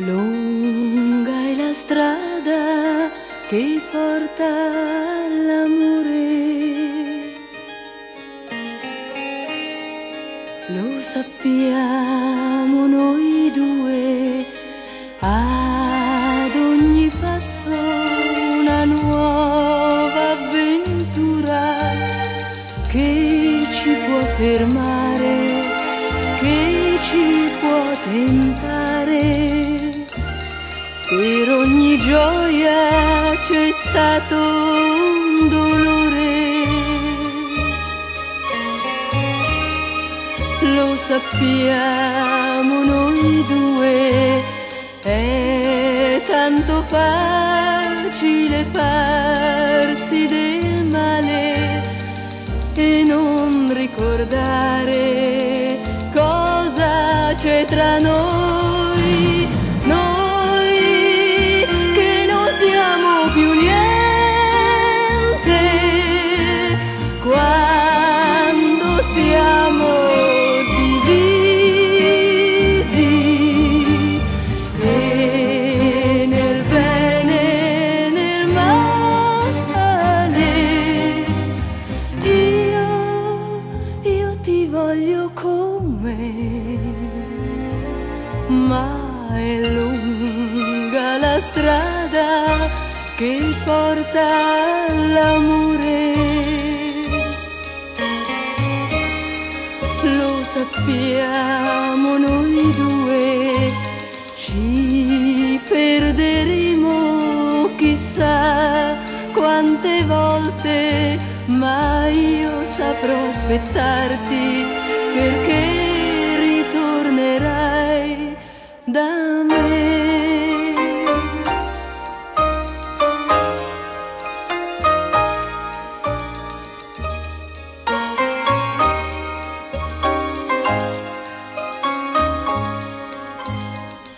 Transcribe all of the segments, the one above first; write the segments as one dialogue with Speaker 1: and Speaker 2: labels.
Speaker 1: Lunga è la strada che porta all'amore, lo sappiamo noi due, ad ogni passo una nuova avventura che ci può fermare, che ci può tentare. Per ogni gioia c'è stato un dolore, lo sappiamo noi due, è tanto facile farsi del male e non ricordare cosa c'è tra noi. Più niente quando siamo divisi, e nel bene e nel male io ti voglio con me, ma è lunga la strada che porta all'amore, lo sappiamo noi due, ci perderemo chissà quante volte, ma io saprò aspettarti perché ritornerai da me.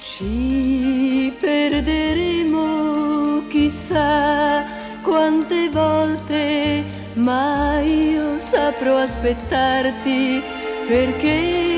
Speaker 1: Ci perderemo chissà quante volte, ma io saprò aspettarti perché